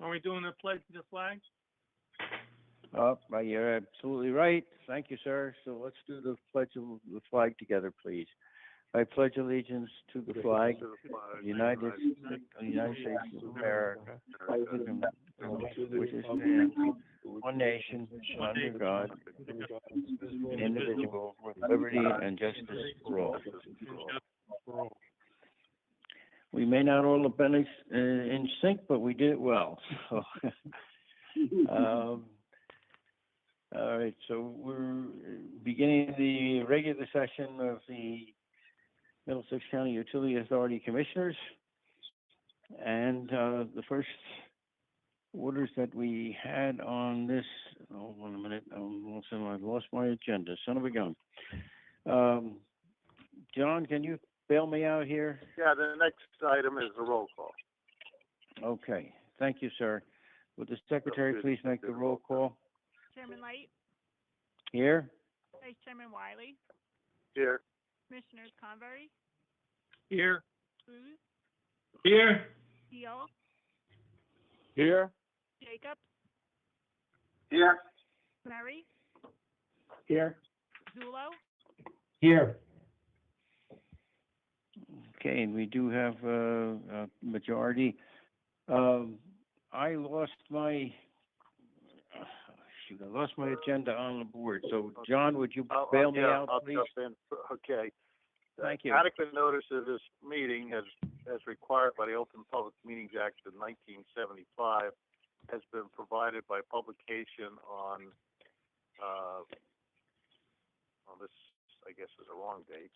Are we doing the pledge to the flag? You're absolutely right. Thank you, sir. So let's do the pledge of the flag together, please. I pledge allegiance to the flag of the United States of America, which is one nation, under God, indivisible, with liberty and justice for all. We may not all have been in sync, but we did it well. So, all right, so we're beginning the regular session of the Middlesex County Utility Authority Commissioners. And the first orders that we had on this, hold on a minute, I lost my agenda, son of a gun. John, can you bail me out here? Yeah, the next item is the roll call. Okay, thank you, sir. Would the secretary please make the roll call? Chairman Light, Here? Vice Chairman Wiley, Here. Commissioners Convery, Here. Cruz, Here. Deal, Here. Jacobs, Here. Murray, Here. Zulo, Here. Okay, and we do have a majority. I lost my agenda on the board. So, John, would you bail me out, please? I'll jump in. Okay. Thank you. Adequate notice of this meeting, as required by the Open Public Meetings Act of 1975, has been provided by publication on this, I guess, is a wrong date.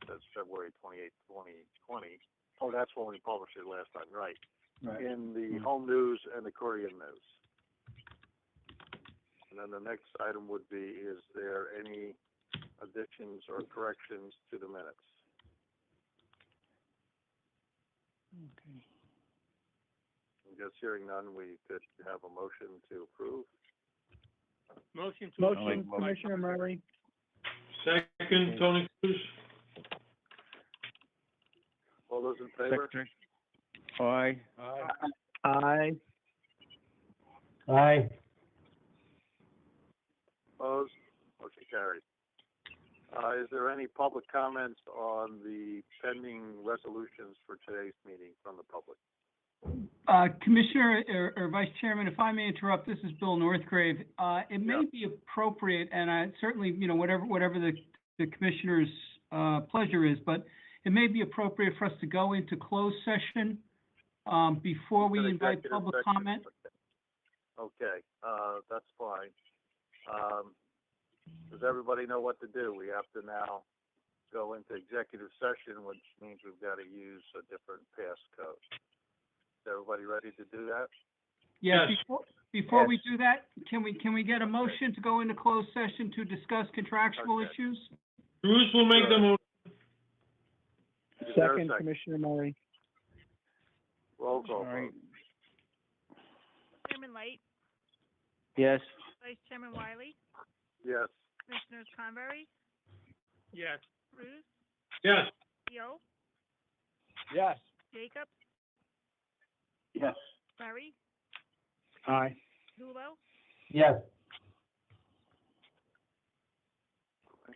That's February 28th, 2020. Oh, that's when we published it last time, right? Right. In the Home News and the Courier News. And then the next item would be, is there any additions or corrections to the minutes? Okay. I'm just hearing none. We could have a motion to approve. Motion, Commissioner Murray. Second, Tony Cruz. All those in favor? Secretary? Aye. Aye. Aye. Opposed? Motion carried. Is there any public comments on the pending resolutions for today's meeting from the public? Commissioner or Vice Chairman, if I may interrupt, this is Bill Northgrave. It may be appropriate, and certainly, whatever the Commissioner's pleasure is, but it may be appropriate for us to go into closed session before we invite public comment. Okay, that's fine. Does everybody know what to do? We have to now go into executive session, which means we've got to use a different passcode. Is everybody ready to do that? Yes. Yes. Before we do that, can we get a motion to go into closed session to discuss contractual issues? Cruz will make the motion. Is there a Second, Commissioner Murray. Roll call. All right. Chairman Light, Yes. Vice Chairman Wiley, Yes. Commissioners Convery, Yes. Cruz, Yes. Deal, Yes. Jacobs, Yes. Murray, Aye. Zulo, Yes.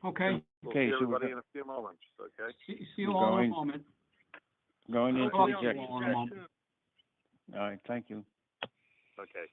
Okay. We'll Okay, see so everybody in a few moments, okay? See you all in a moment. Going into Talk to you executive. all in a moment. All right, thank you. Okay.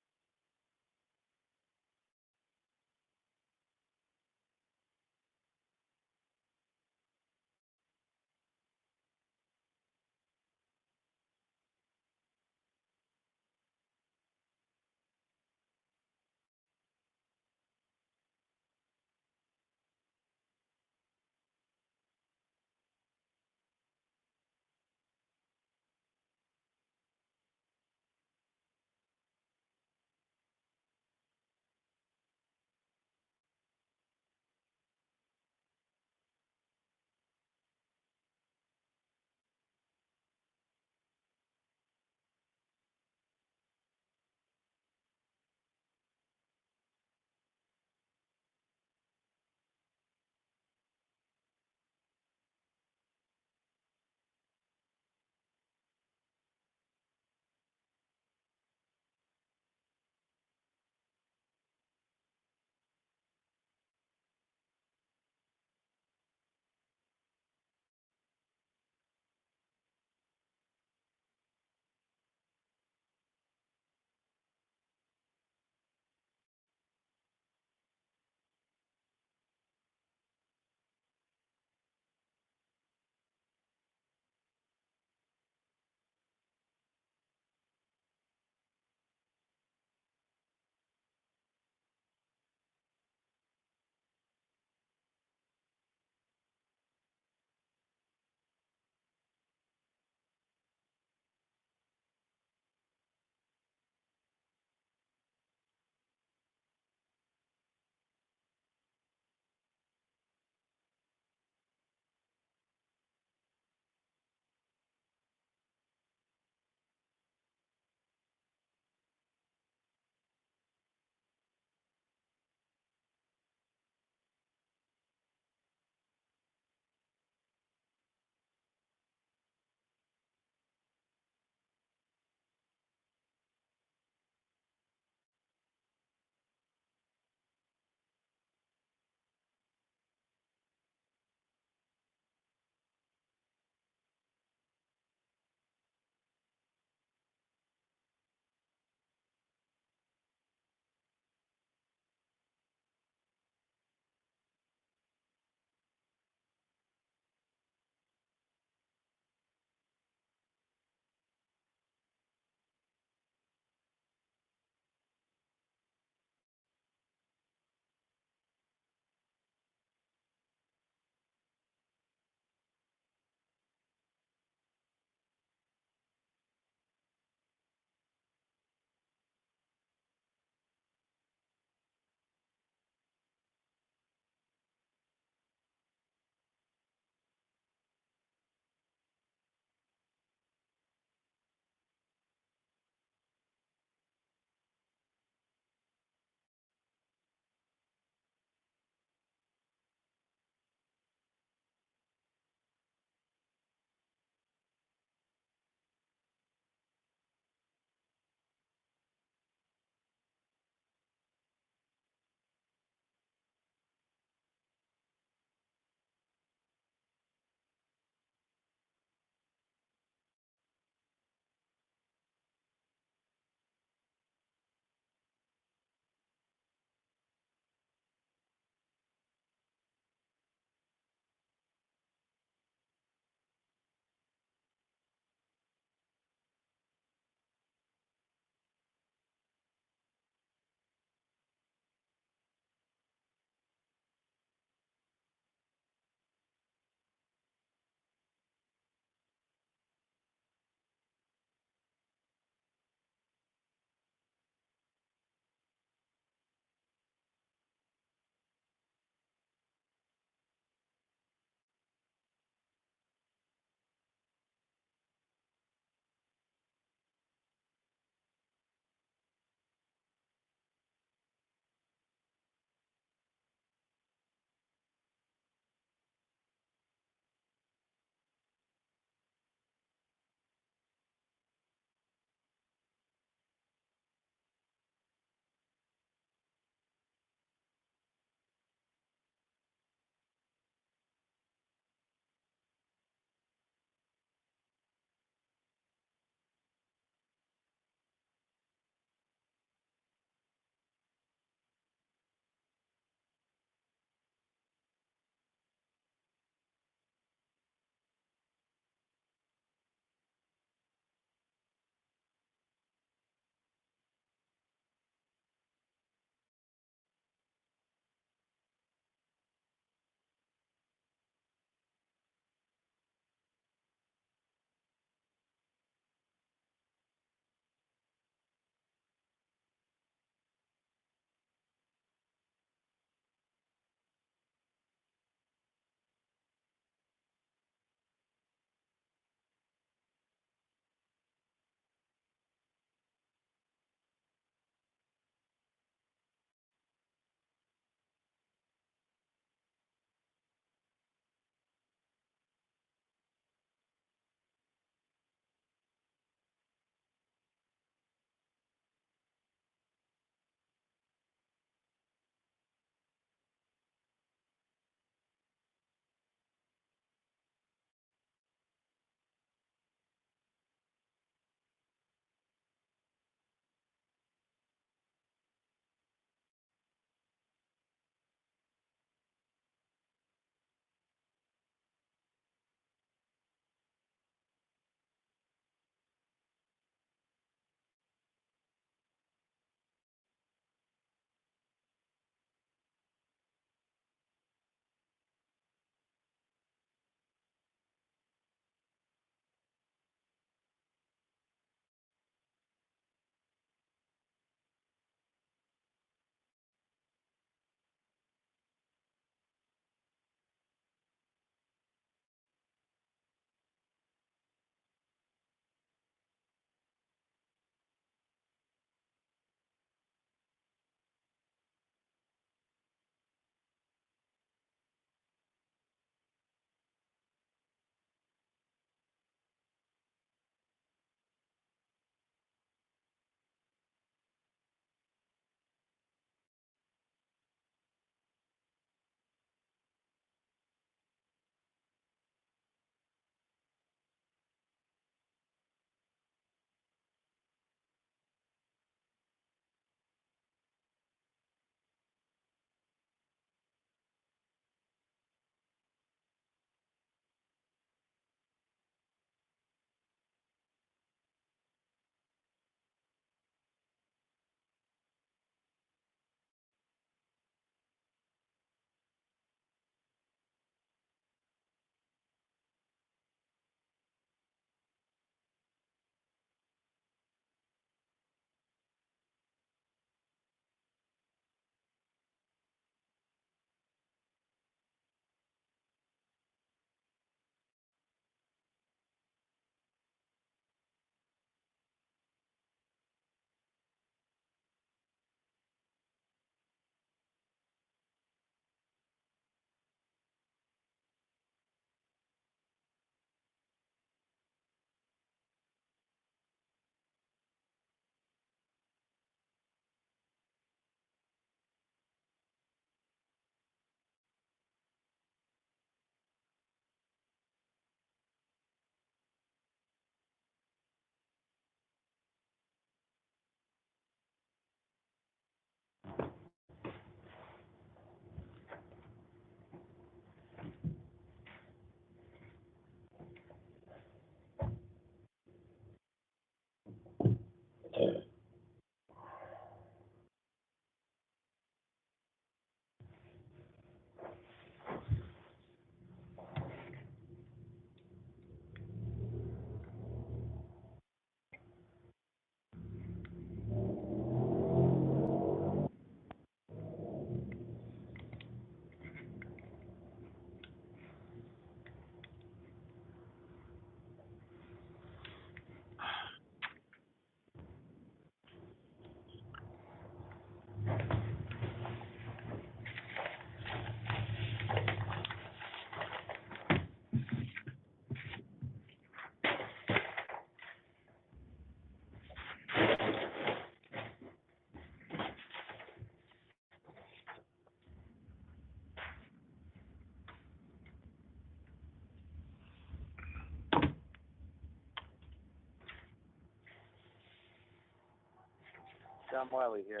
John Wiley here.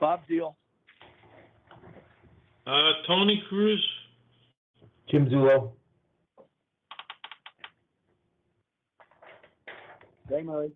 Bob Deal. Tony Cruz, Jim Zulo. Ray Murray.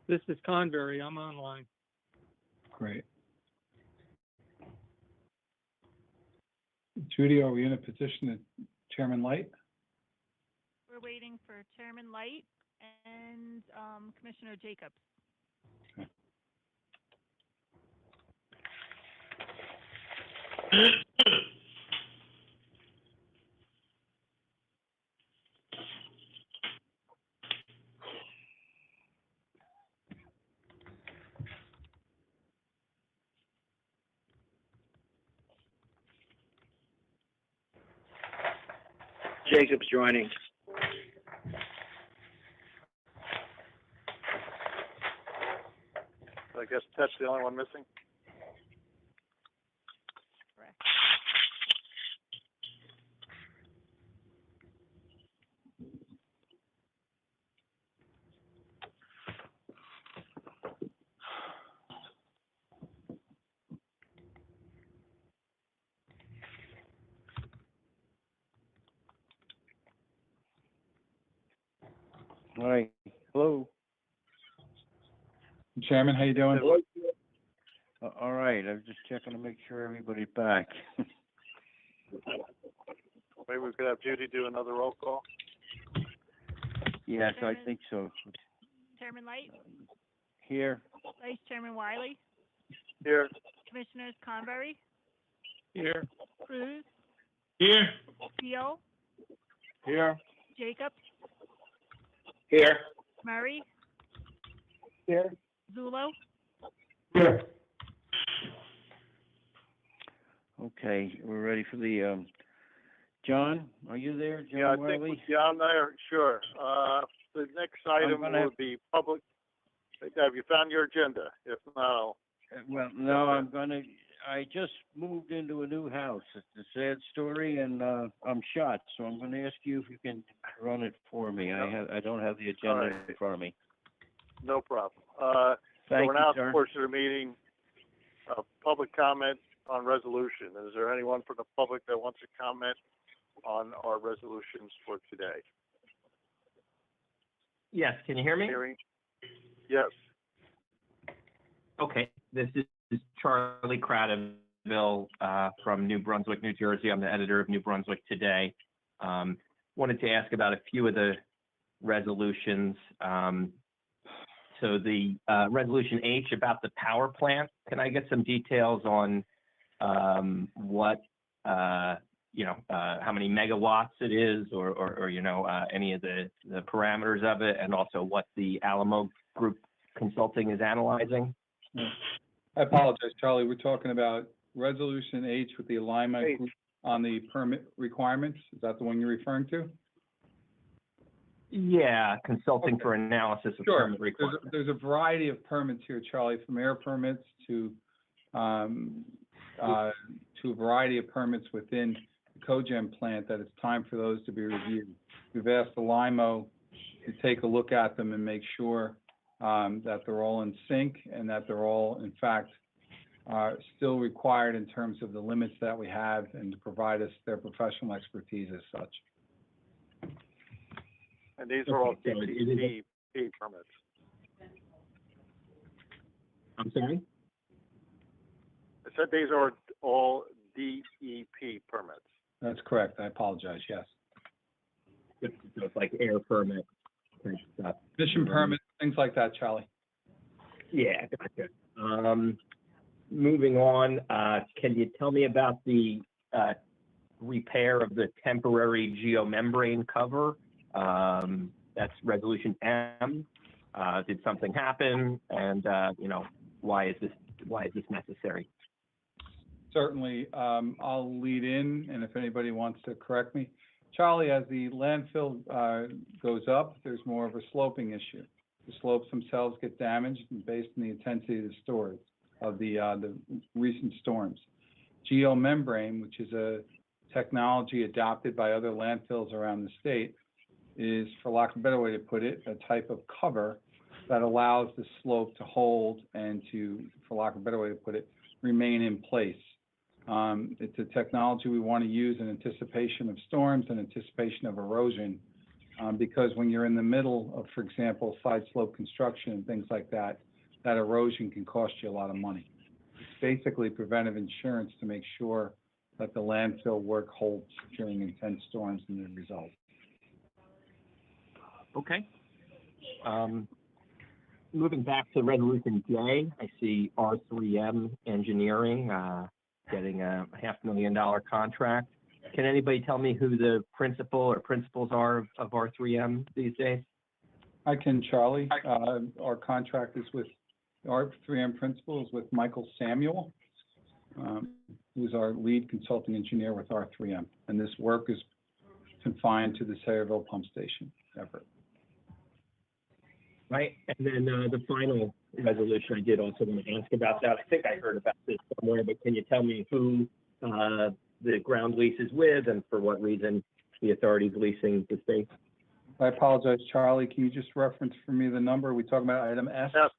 This is Convery. I'm online. Great. Judy, are we in a position to Chairman Light? We're waiting for Chairman Light and Commissioner Jacobs. Jacob's joining. So I guess Tet's the only one missing? Correct. All right, hello. Chairman, how you doing? All right, I was just checking to make sure everybody's back. Maybe we could have Judy do another roll call? Yes, I think so. Chairman Light, Here, Vice Chairman Wiley, Here. Commissioners Convery, Here. Cruz, here. Deal, Here. Jacobs, Here. Murray, Here. Zulo. Here. okay, we're ready for the, John, are you there, John Yeah, I Wiley? think, yeah, I'm there, sure. The next item gonna have- would be public, have you found your agenda? If not, I'll Well, no, I just moved into a new house. It's a sad story, and I'm shot. So I'm going to ask you if you can run it for me. I don't have the agenda All right. in front of me. no problem. So Thank we're you, now at sir. the portion of the meeting, public comment on resolution. Is there anyone from the public that wants to comment on our resolutions for today? Yes, can you hear me? Hearing? Yes. Okay, this is Charlie Cradaville from New Brunswick, New Jersey. I'm the editor of New Brunswick Today. Wanted to ask about a few of the resolutions. So the Resolution H about the power plant, can I get some details on what, how many megawatts it is or any of the parameters of it, and also what the Alamo Group Consulting is analyzing? I apologize, Charlie. We're talking about Resolution H with the alignment H. group on the permit requirements. Is that the one you're referring to? Yeah, consulting for analysis of Sure. permit requirements. There's a variety of permits here, Charlie, from air permits to a variety of permits within the cogen plant that it's time for those to be reviewed. We've asked the LIMO to take a look at them and make sure that they're all in sync and that they're all, in fact, still required in terms of the limits that we have, and to provide us their professional expertise as such. And these are all Okay, so it is DEP permits. I'm sorry? I said these are all DEP permits. That's correct. I apologize. Yes. So it's like air permit type stuff. Mission permits, things like that, Charlie. Yeah, gotcha. Moving on, can you tell me about the repair of the temporary geomembrane cover? That's resolution M. Did something happen? And why is this necessary? Certainly, I'll lead in, and if anybody wants to correct me. Charlie, as the landfill goes up, there's more of a sloping issue. The slopes themselves get damaged based on the intensity of the storage of the recent storms. Geomembrane, which is a technology adopted by other landfills around the state, is, for lack of a better way to put it, a type of cover that allows the slope to hold and to, for lack of a better way to put it, remain in place. It's a technology we want to use in anticipation of storms and anticipation of erosion, because when you're in the middle of, for example, side slope construction and things like that, that erosion can cost you a lot of money. It's basically preventive insurance to make sure that the landfill work holds during intense storms and the result. Okay. Moving back to resolution J, I see R3M Engineering getting a $500,000 contract. Can anybody tell me who the principal or principals are of R3M these days? I can, Charlie. Our contract is with our 3M principal is with Michael Samuel, who's our lead consulting engineer with R3M. And this work is confined to the Saverville pump station effort. Right, and then the final resolution, I did also want to ask about that. I think I heard about this somewhere, but can you tell me who the ground lease is with and for what reason the authority's leasing the space? I apologize, Charlie. Can you just reference for me the number? Are we talking about item S? S.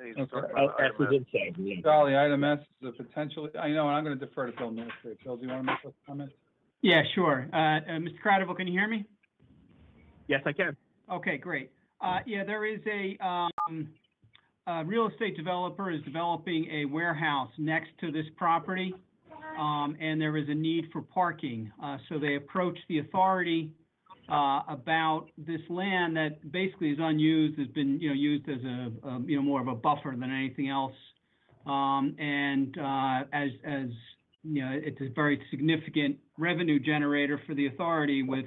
He's Okay. talking Oh, about S item is S. insane. Yeah. Charlie, item S is a potential, I know, and I'm going to defer to Bill Northridge. Bill, do you want to make a comment? Yeah, sure. Mr. Cradiville, can you hear me? Yes, I can. Okay, great. Yeah, there is a real estate developer is developing a warehouse next to this property, and there is a need for parking. So they approached the authority about this land that basically is unused, has been used as a more of a buffer than anything else, and as it's a very significant revenue generator for the authority with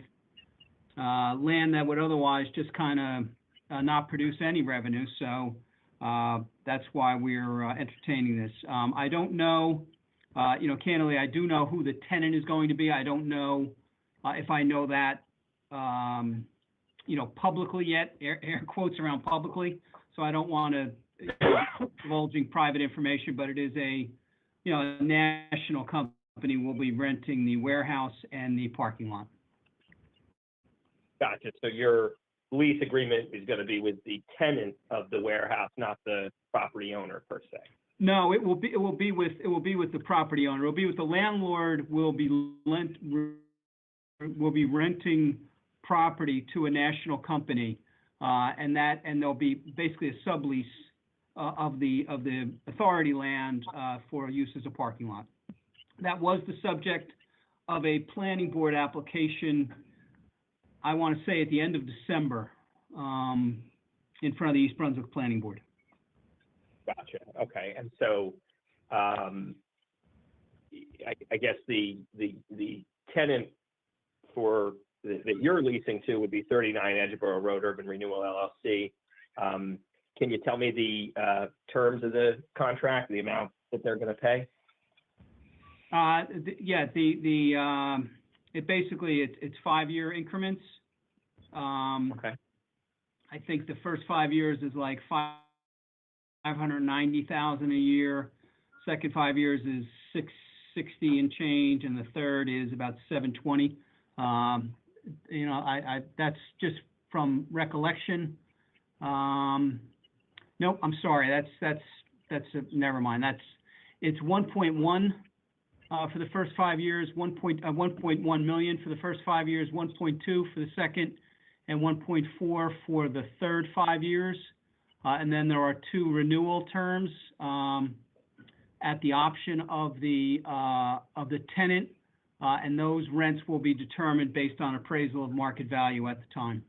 land that would otherwise just kind of not produce any revenue. So that's why we're entertaining this. I don't know, candidly, I do know who the tenant is going to be. I don't know if I know that, publicly yet, air quotes around publicly. So I don't want to divulging private information, but it is a national company will be renting the warehouse and the parking lot. Gotcha. So your lease agreement is going to be with the tenant of the warehouse, not the property owner per se. No, it will be with the property owner. It will be with the landlord. Will be renting property to a national company, and there'll be basically a sublease of the authority land for use as a parking lot. That was the subject of a planning board application, I want to say at the end of December, in front of the East Brunswick Planning Board. Gotcha. Okay. And so, I guess the tenant for that you're leasing to would be 39 Edgeboro Road Urban Renewal LLC. Can you tell me the terms of the contract, the amount that they're going to pay? It basically it's 5-year increments. Okay. I think the first 5 years is like $590,000 a year. Second 5 years is $660 and change, and the third is about $720. That's just from recollection. Nope, I'm sorry. That's never mind. It's 1.1 for the first 5 years, 1.1 million for the first 5 years, 1.2 for the second, and 1.4 for the third 5 years. And then there are 2 renewal terms at the option of the tenant. and those rents will be determined based on appraisal of market value at the time.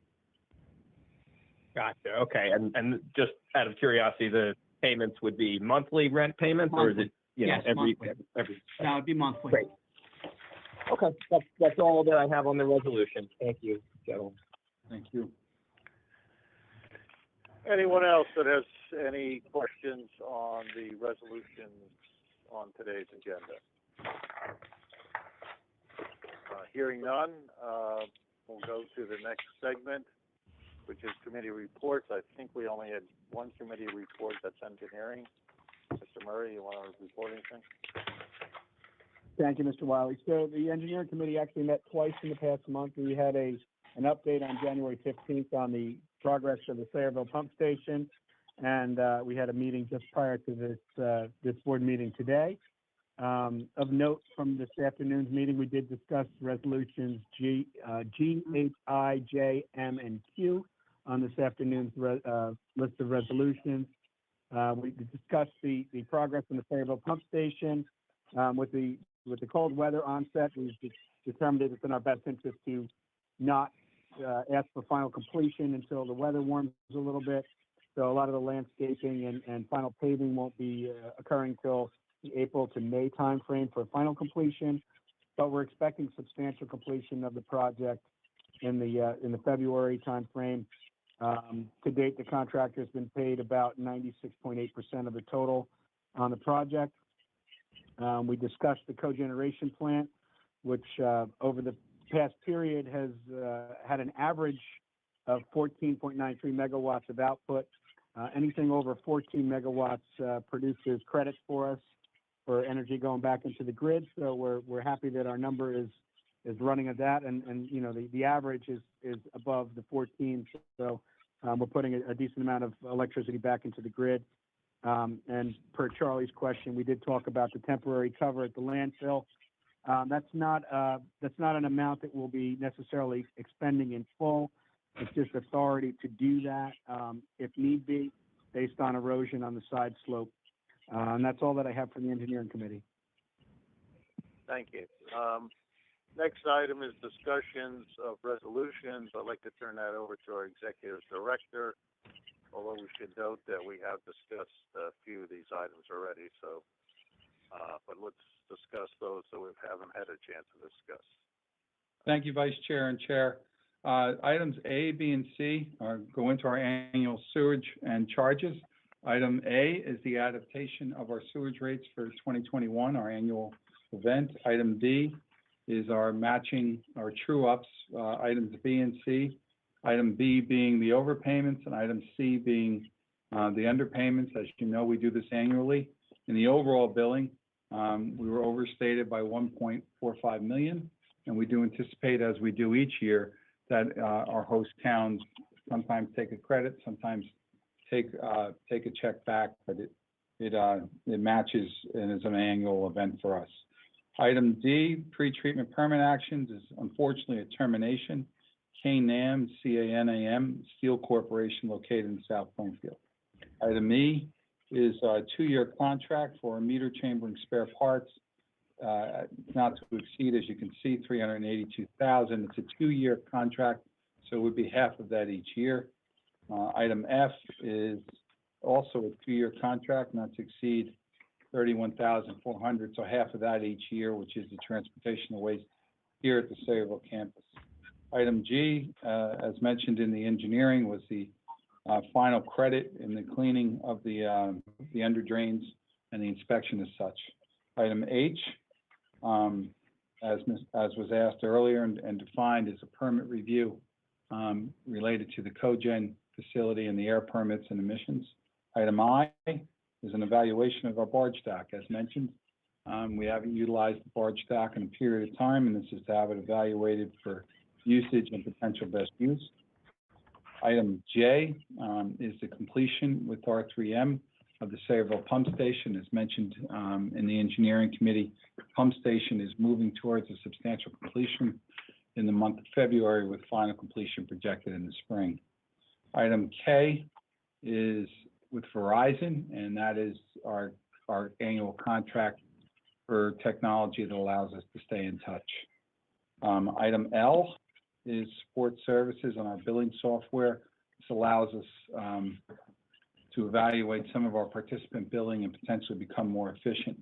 Gotcha. Okay. And just out of curiosity, the payments would be monthly rent payments, or is it, Yes, every? That would be monthly. Great. Okay. That's all that I have on the resolution. Thank you, gentlemen. Thank you. Anyone else that has any questions on the resolutions on today's agenda? Hearing none, we'll go to the next segment, which is committee reports. I think we only had one committee report, that's engineering. Mr. Murray, you want to report anything? Thank you, Mr. Wiley. So the engineering committee actually met twice in the past month. We had an update on January 15th on the progress of the Saverville pump station, and we had a meeting just prior to this board meeting today. Of note from this afternoon's meeting, we did discuss resolutions G, H, I, J, M, and Q on this afternoon's list of resolutions. We discussed the progress in the Saverville pump station. With the cold weather onset, we've determined that it's in our best interest to not ask for final completion until the weather warms a little bit. So a lot of the landscaping and final paving won't be occurring till the April to May timeframe for final completion, but we're expecting substantial completion of the project in the February timeframe. To date, the contractor has been paid about 96.8% of the total on the project. We discussed the cogeneration plant, which over the past period has had an average of 14.93 megawatts of output. Anything over 14 megawatts produces credits for us for energy going back into the grid. So we're happy that our number is running at that, and the average is above the 14. So we're putting a decent amount of electricity back into the grid. And per Charlie's question, we did talk about the temporary cover at the landfill. That's not an amount that we'll be necessarily expending in full. It's just authority to do that if need be, based on erosion on the side slope. And that's all that I have for the engineering committee. Thank you. Next item is discussions of resolutions. I'd like to turn that over to our executive director, although we should note that we have discussed a few of these items already. So, but let's discuss those so we haven't had a chance to discuss. Thank you, Vice Chair and Chair. Items A, B, and C go into our annual sewage and charges. Item A is the adaptation of our sewage rates for 2021, our annual event. Item B is our matching, our true-ups, items B and C. Item B being the overpayments, and item C being the underpayments. As you know, we do this annually. In the overall billing, we were overstated by 1.45 million, and we do anticipate, as we do each year, that our host towns sometimes take a credit, sometimes take a check back, but it matches and is an annual event for us. Item D, pre-treatment permit actions, is unfortunately a termination. Canam, C-A-N-A-M, Steel Corporation located in South Plainfield. Item E is a 2-year contract for meter chambering spare parts, not to exceed, as you can see, $382,000. It's a 2-year contract, so it would be half of that each year. Item F is also a 2-year contract, not to exceed $31,400, so half of that each year, which is the transportation of waste here at the Saverville campus. Item G, as mentioned in the engineering, was the final credit in the cleaning of the under drains and the inspection as such. Item H, as was asked earlier and defined, is a permit review related to the cogen facility and the air permits and emissions. Item I is an evaluation of our barge dock, as mentioned. We haven't utilized the barge dock in a period of time, and this is to have it evaluated for usage and potential best use. Item J is the completion with R3M of the Saverville pump station. As mentioned in the engineering committee, the pump station is moving towards a substantial completion in the month of February, with final completion projected in the spring. Item K is with Verizon, and that is our annual contract for technology that allows us to stay in touch. Item L is support services on our billing software. This allows us to evaluate some of our participant billing and potentially become more efficient.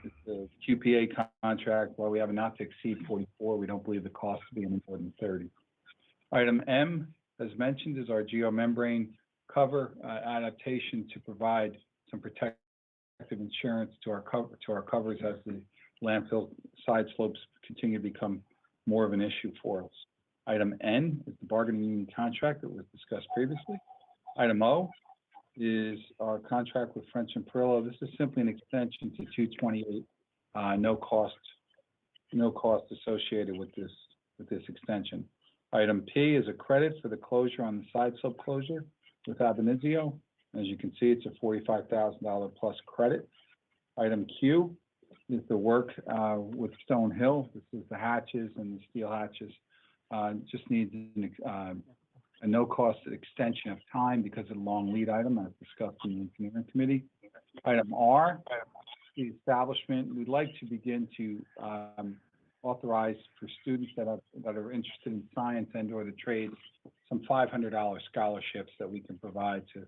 It's the QPA contract, while we have a not to exceed 44, we don't believe the cost to be any more than 30. Item M, as mentioned, is our geomembrane cover adaptation to provide some protective insurance to our covers as the landfill side slopes continue to become more of an issue for us. Item N is the bargaining union contract that was discussed previously. Item O is our contract with French and Perillo. This is simply an extension to 2/28. No cost associated with this extension. Item P is a credit for the closure on the side slope closure with Ab initio. As you can see, it's a $45,000 plus credit. Item Q is the work with Stone Hill. This is the hatches and the steel hatches. Just needs a no-cost extension of time because of the long lead item as discussed in the engineering committee. Item R, the establishment. We'd like to begin to authorize for students that are interested in science and or the trades some $500 scholarships that we can provide to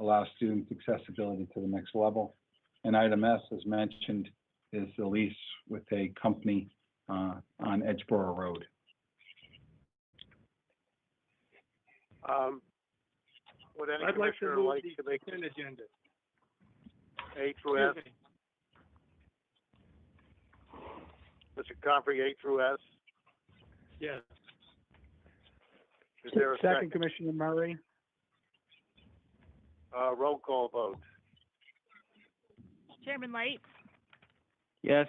allow students accessibility to the next level. And item S, as mentioned, is the lease with a company on Edgeboro Road. Would any I'd like to commissioner move like the to make consent agenda. A through S? Excuse me. Mr. Comfrey, A through S? Yes. Is there a Second, second? Commissioner Murray. Roll call vote. Chairman Light, Yes.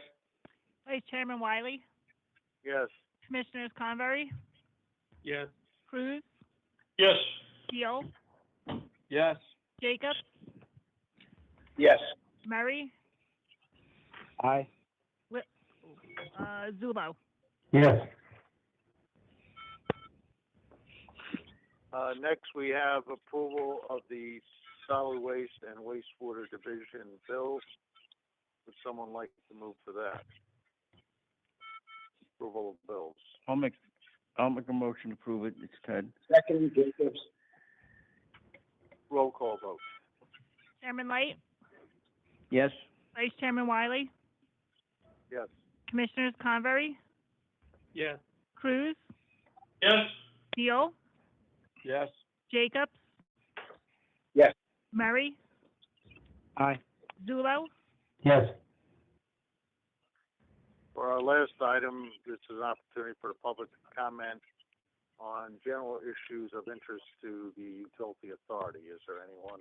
Vice Chairman Wiley, Yes. Commissioners Convery, Yes. Cruz, Yes. Teal, Yes. Jacobs, Yes. Murray, Aye. Zulo. Yes. Next, we have approval of the solid waste and wastewater division bills. Would someone like to move for that? Approval of bills. I'll make a motion to approve it. It's Ted. Second, Jacobs. Roll call vote. Chairman Light, Yes. Vice Chairman Wiley, Yes. Commissioners Convery, Yes. Cruz, Yes. Teal, Yes. Jacobs. Yes. Murray, Aye. Zulo. Yes. For our last item, this is an opportunity for the public to comment on general issues of interest to the utility authority. Is there anyone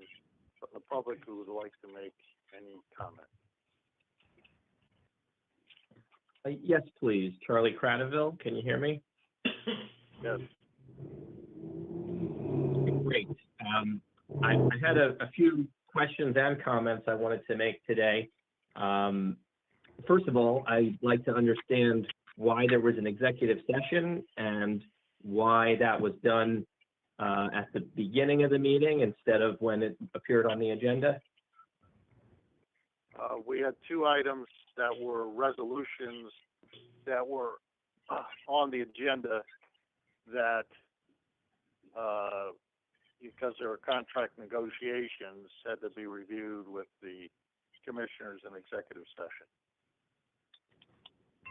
from the public who would like to make any comment? Yes, please. Charlie Cradaville, can you hear me? Yes. Great. I had a few questions and comments I wanted to make today. First of all, I'd like to understand why there was an executive session and why that was done at the beginning of the meeting instead of when it appeared on the agenda. We had two items that were resolutions that were on the agenda that, because there were contract negotiations, had to be reviewed with the commissioners in executive session.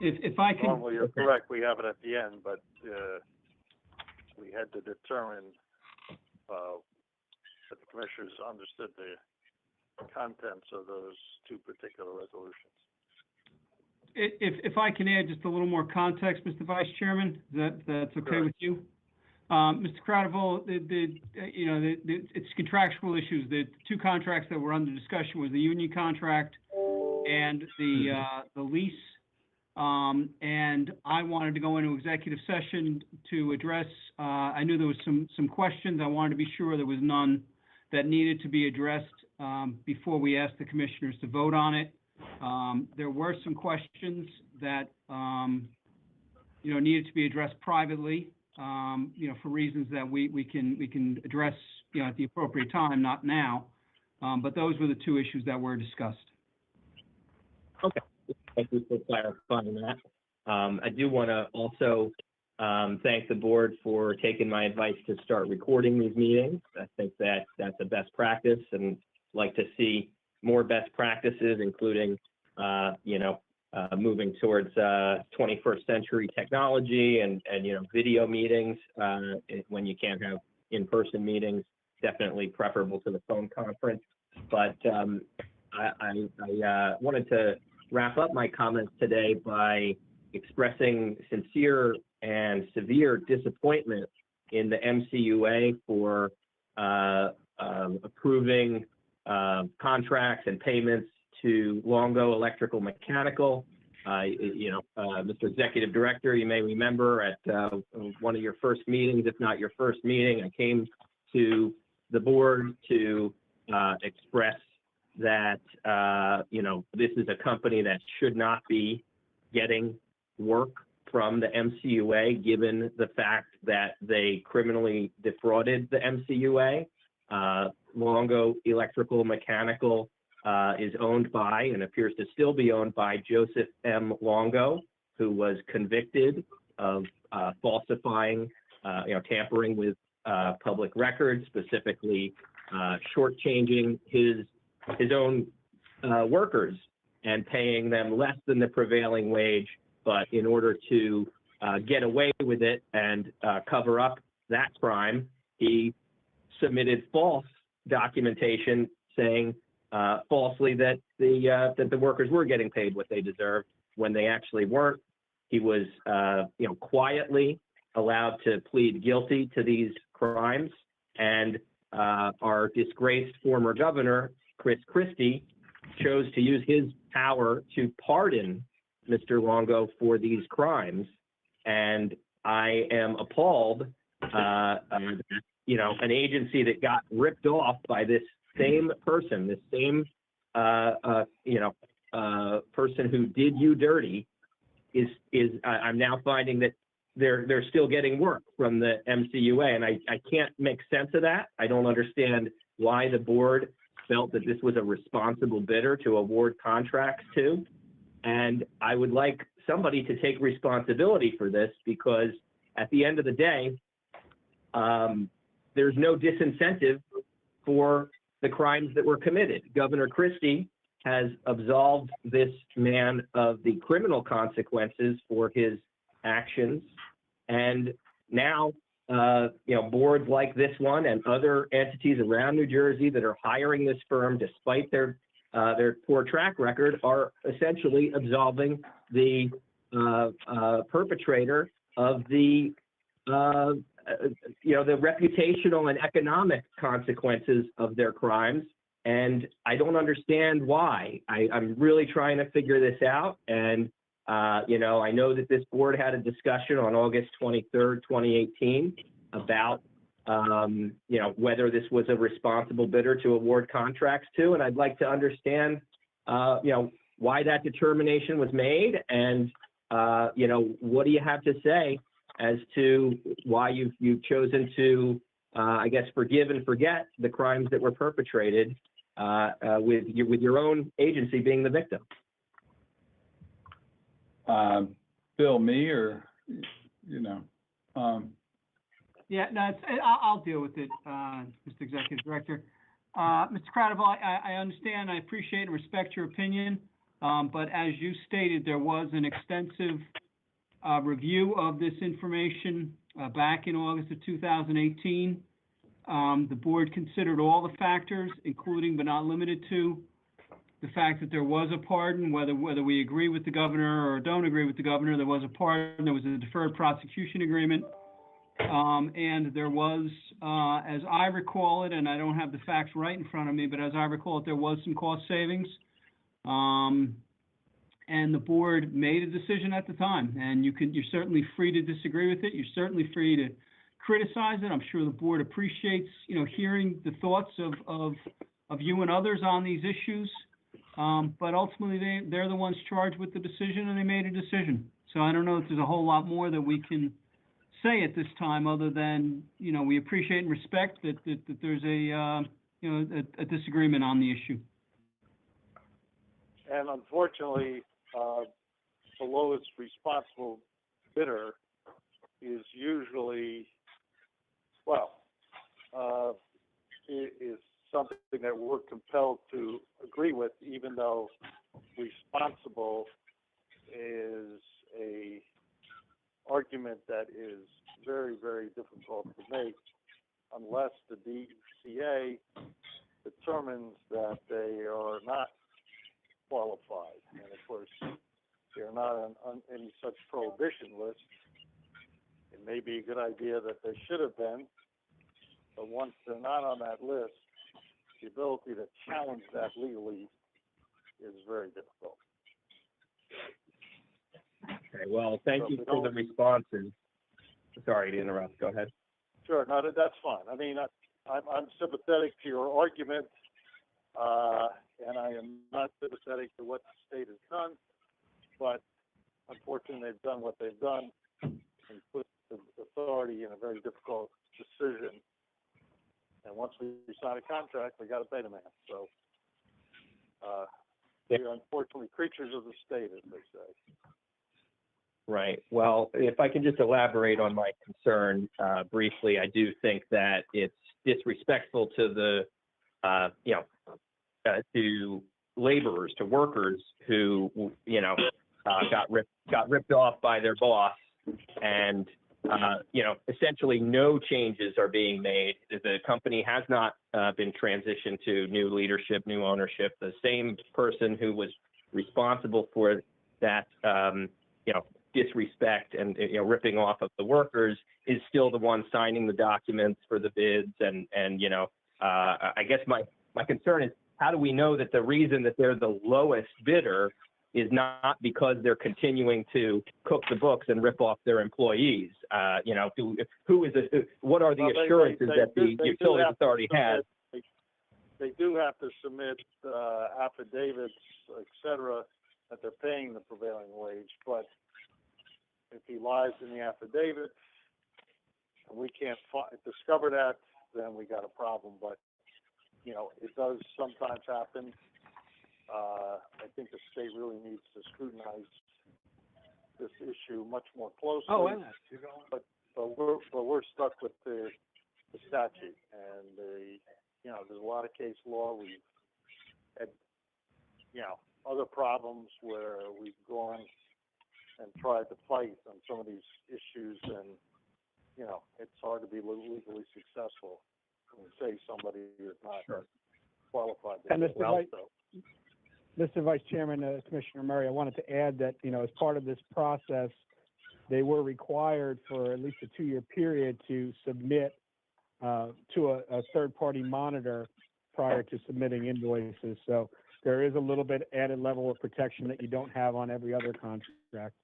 If I can, Normally, you're correct, we have it at the end, but we had to determine that the commissioners understood the contents of those two particular resolutions. if I can add just a little more context, Mr. Vice Chairman, that's okay Sure. with you? Mr. Cradaville, it's contractual issues. The two contracts that were under discussion was the union contract and the lease. And I wanted to go into executive session to address, I knew there was some questions. I wanted to be sure there was none that needed to be addressed before we asked the commissioners to vote on it. There were some questions that, needed to be addressed privately, for reasons that we can address, at the appropriate time, not now. But those were the two issues that were discussed. Okay, Thank you for clarifying that. I do want to also thank the board for taking my advice to start recording these meetings. I think that that's a best practice, and like to see more best practices, including, moving towards 21st century technology and video meetings when you can't have in-person meetings, definitely preferable to the phone conference. But I wanted to wrap up my comments today by expressing sincere and severe disappointment in the MCUA for approving contracts and payments to Longo Electrical Mechanical. Mr. Executive Director, you may remember at one of your first meetings, if not your first meeting, I came to the board to express that, this is a company that should not be getting work from the MCUA, given the fact that they criminally defrauded the MCUA. Longo Electrical Mechanical is owned by, and appears to still be owned by, Joseph M. Longo, who was convicted of falsifying, tampering with public records, specifically shortchanging his own workers and paying them less than the prevailing wage. But in order to get away with it and cover up that crime, he submitted false documentation saying falsely that the workers were getting paid what they deserved when they actually weren't. He was, quietly allowed to plead guilty to these crimes, and our disgraced former governor, Chris Christie, chose to use his power to pardon Mr. Longo for these crimes. And I am appalled, an agency that got ripped off by this same person, this same, person who did you dirty, I'm now finding that they're still getting work from the MCUA, and I can't make sense of that. I don't understand why the board felt that this was a responsible bidder to award contracts to. And I would like somebody to take responsibility for this, because at the end of the day, there's no disincentive for the crimes that were committed. Governor Christie has absolved this man of the criminal consequences for his actions. And now, boards like this one and other entities around New Jersey that are hiring this firm, despite their poor track record, are essentially absolving the perpetrator of the reputational and economic consequences of their crimes. And I don't understand why. I'm really trying to figure this out. And, I know that this board had a discussion on August 23rd, 2018 about, whether this was a responsible bidder to award contracts to. And I'd like to understand, why that determination was made. And, what do you have to say as to why you've chosen to, forgive and forget the crimes that were perpetrated with your own agency being the victim? Bill, me, or, Yeah, no, I'll deal with it, Mr. Executive Director. Mr. Cradable, I understand, I appreciate and respect your opinion, but as you stated, there was an extensive review of this information back in August of 2018. The board considered all the factors, including but not limited to the fact that there was a pardon, whether we agree with the governor or don't agree with the governor, there was a pardon, there was a deferred prosecution agreement. And there was, as I recall it, and I don't have the facts right in front of me, but as I recall it, there was some cost savings. And the board made a decision at the time, and you're certainly free to disagree with it. You're certainly free to criticize it. I'm sure the board appreciates, hearing the thoughts of you and others on these issues. But ultimately, they're the ones charged with the decision, and they made a decision. So I don't know if there's a whole lot more that we can say at this time, other than, we appreciate and respect that there's a disagreement on the issue. And unfortunately, the lowest responsible bidder is usually, is something that we're compelled to agree with, even though responsible is a argument that is very, very difficult to make unless the DCA determines that they are not qualified. And of course, they're not on any such prohibition list. It may be a good idea that they should have been, but once they're not on that list, the ability to challenge that legally is very difficult. Okay, well, thank you for the responses. Sorry to interrupt. Go ahead. Sure, no, that's fine. I mean, I'm sympathetic to your argument, and I am not sympathetic to what the state has done, but unfortunately, they've done what they've done and put the authority in a very difficult decision. And once we sign a contract, we got to pay the man. So, we're unfortunately creatures of the state, as they say. Right. Well, if I can just elaborate on my concern briefly, I do think that it's disrespectful to the, to laborers, to workers who, got ripped off by their boss, and essentially no changes are being made. The company has not been transitioned to new leadership, new ownership. The same person who was responsible for that, disrespect and ripping off of the workers is still the one signing the documents for the bids. And I guess my concern is, how do we know that the reason that they're the lowest bidder is not because they're continuing to cook the books and rip off their employees? What are the assurances that the utility authority has? They do have to submit affidavits, et cetera, that they're paying the prevailing wage, but if he lies in the affidavit and we can't discover that, then we got a problem. But, it does sometimes happen. I think the state really needs to scrutinize this issue much more closely. But we're stuck with the statute, and there's a lot of case law. We've had other problems where we've gone and tried to fight on some of these issues, and it's hard to be legally successful and say somebody is not qualified. And Mr. Vice Chairman, Commissioner Murray, I wanted to add that, as part of this process, they were required for at least a 2-year period to submit to a third-party monitor prior to submitting invoices. So there is a little bit added level of protection that you don't have on every other contract.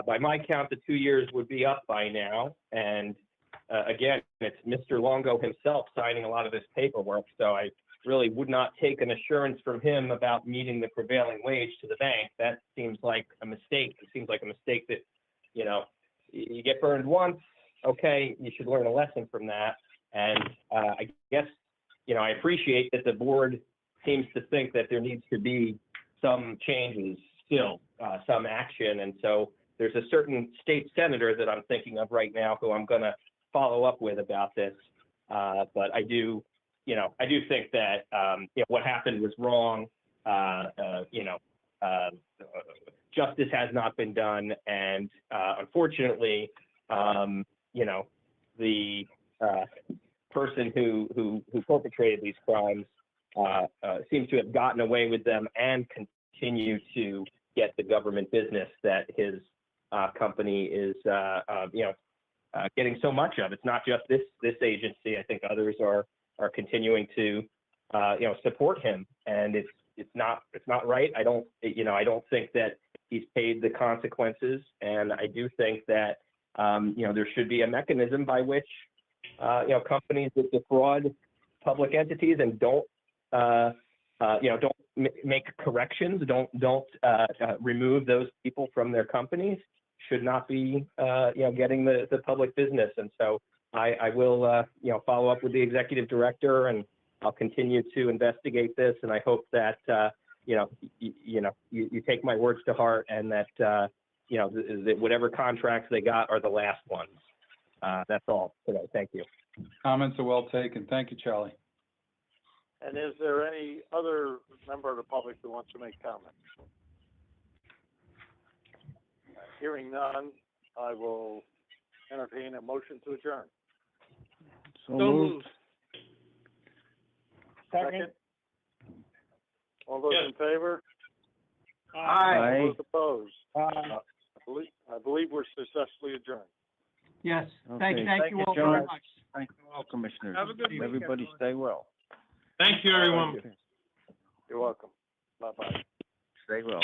By my count, the 2 years would be up by now. And again, it's Mr. Longo himself signing a lot of this paperwork. So I really would not take an assurance from him about meeting the prevailing wage to the bank. That seems like a mistake. It seems like a mistake that, you get burned once. Okay, you should learn a lesson from that. And I guess, I appreciate that the board seems to think that there needs to be some changes still, some action. And so there's a certain state senator that I'm thinking of right now who I'm going to follow up with about this. But I do think that, what happened was wrong. Justice has not been done. And unfortunately, the person who perpetrated these crimes seems to have gotten away with them and continue to get the government business that his company is, getting so much of. It's not just this agency. I think others are continuing to, support him, and it's not right. I don't think that he's paid the consequences, and I do think that there should be a mechanism by which companies that defraud public entities and don't make corrections, don't remove those people from their companies, should not be getting the public business. And so I will follow up with the executive director, and I'll continue to investigate this, and I hope that you take my words to heart, and that, that whatever contracts they got are the last ones. That's all today. Thank you. Comments are well taken. Thank you, Charlie. And is there any other member of the public who wants to make comments? Hearing none, I will entertain a motion to adjourn. So moved. Second? All those in favor? Aye. All those opposed? I believe we're successfully adjourned. Yes, Okay. thank Thank you you, all John. very much. Thank you all, Commissioners. Have a good weekend, Everybody everyone. stay well. Thank you, everyone. You're welcome. Bye-bye. Stay well.